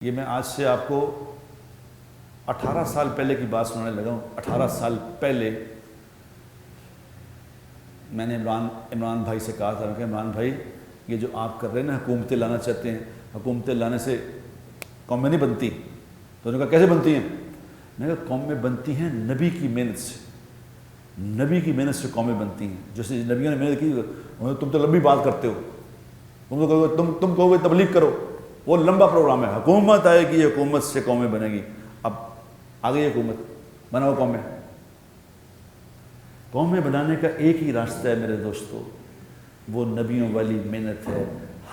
یہ میں آج سے آپ کو 18 سال پہلے کی بات سنانے لگا ہوں۔ 18 سال پہلے میں نے عمران بھائی سے کہا تھا کہ عمران بھائی یہ جو آپ کر رہے ہیں نا، حکومتیں لانا چاہتے ہیں، حکومتیں لانے سے قومیں نہیں بنتی۔ تو انہوں نے کہا کیسے بنتی ہیں؟ میں نے کہا قومیں بنتی ہیں نبی کی محنت سے، نبی کی محنت سے قومیں بنتی ہیں۔ جیسے نبیوں نے محنت کی، تم تو لمبی بات کرتے ہو، تم کہو گے تبلیغ کرو، وہ لمبا پروگرام ہے۔ حکومت آئے گی، حکومت سے قومیں بنے گی۔ اب آ گئی حکومت، بناؤ قومیں۔ قومیں بنانے کا ایک ہی راستہ ہے میرے دوستو، وہ نبیوں والی محنت ہے۔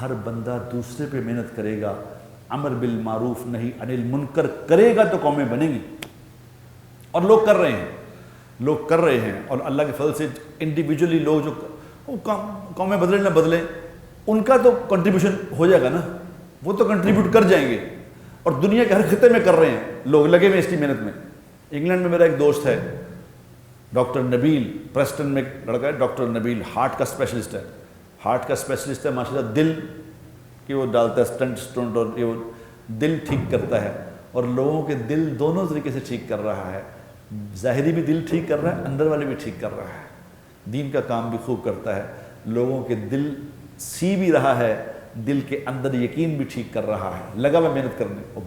ہر بندہ دوسرے پہ محنت کرے گا، امر بالمعروف نہی عن المنکر کرے گا تو قومیں بنیں گی۔ اور لوگ کر رہے ہیں، اور اللہ کے فضل سے انڈیویجولی لوگ جو قومیں بدلیں نہ بدلیں، ان کا تو کنٹریبیوشن ہو جائے گا نا، وہ تو کنٹریبیوٹ کر جائیں گے۔ اور دنیا کے ہر خطے میں کر رہے ہیں لوگ، لگے ہوئے اس کی محنت میں۔ انگلینڈ میں میرا ایک دوست ہے ڈاکٹر نبیل، پریسٹن میں ایک لڑکا ہے ڈاکٹر نبیل، ہارٹ کا اسپیشلسٹ ہے، ہارٹ کا اسپیشلسٹ ہے ماشاءاللہ، دل کہ وہ ڈالتا ہے اسٹنٹ اور یہ وہ دل ٹھیک کرتا ہے، اور لوگوں کے دل دونوں طریقے سے ٹھیک کر رہا ہے۔ ظاہری بھی دل ٹھیک کر رہا ہے، اندر والے بھی ٹھیک کر رہا ہے، دین کا کام بھی خوب کرتا ہے، لوگوں کے دل سی بھی رہا ہے، دل کے اندر یقین بھی ٹھیک کر رہا ہے، لگا ہوا محنت کرنے۔ اور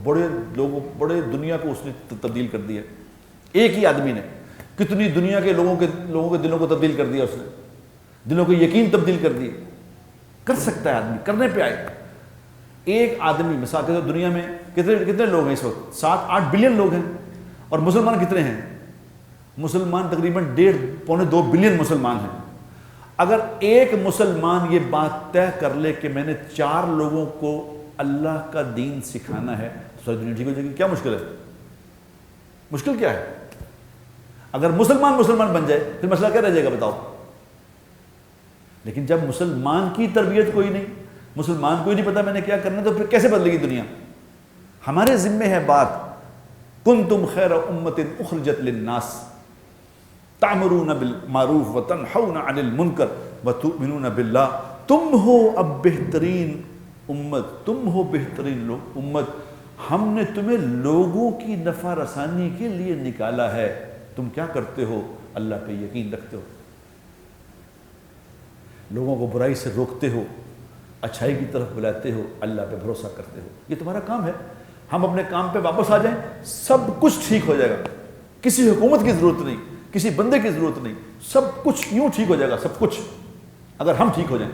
بڑے دنیا کو اس نے تبدیل کر دیا۔ ایک ہی آدمی نے کتنی دنیا کے لوگوں کے دلوں کو تبدیل کر دیا، اس نے دلوں کو یقین تبدیل کر دیا۔ کر سکتا ہے آدمی، کرنے پہ آئے۔ ایک آدمی مثال کے دنیا میں کتنے لوگ ہیں اس وقت؟ 7-8 بلین لوگ ہیں، اور مسلمان کتنے ہیں؟ مسلمان تقریباً 1.5-2 بلین مسلمان ہیں۔ اگر ایک مسلمان یہ بات طے کر لے کہ میں نے 4 لوگوں کو اللہ کا دین سکھانا ہے، ساری دنیا ٹھیک ہو جائے گی۔ کیا مشکل ہے؟ مشکل کیا ہے؟ اگر مسلمان بن جائے پھر مسئلہ کیا رہ جائے گا بتاؤ؟ لیکن جب مسلمان کی تربیت کوئی نہیں، مسلمان کو ہی نہیں پتا میں نے کیا کرنا، تو پھر کیسے بدلے گی دنیا؟ ہمارے ذمے ہے بات، کنتم خیر امت اخرجت للناس تأمرون بالمعروف وتنہون عن المنکر وتؤمنون باللہ۔ تم ہو اب بہترین امت، تم ہو بہترین امت، ہم نے تمہیں لوگوں کی نفع رسانی کے لیے نکالا ہے۔ تم کیا کرتے ہو؟ اللہ پہ یقین رکھتے ہو، لوگوں کو برائی سے روکتے ہو، اچھائی کی طرف بلاتے ہو، اللہ پہ بھروسہ کرتے ہو۔ یہ تمہارا کام ہے۔ ہم اپنے کام پہ واپس آ جائیں، سب کچھ ٹھیک ہو جائے گا۔ کسی حکومت کی ضرورت نہیں، کسی بندے کی ضرورت نہیں، سب کچھ یوں ٹھیک ہو جائے گا، سب کچھ، اگر ہم ٹھیک ہو جائیں۔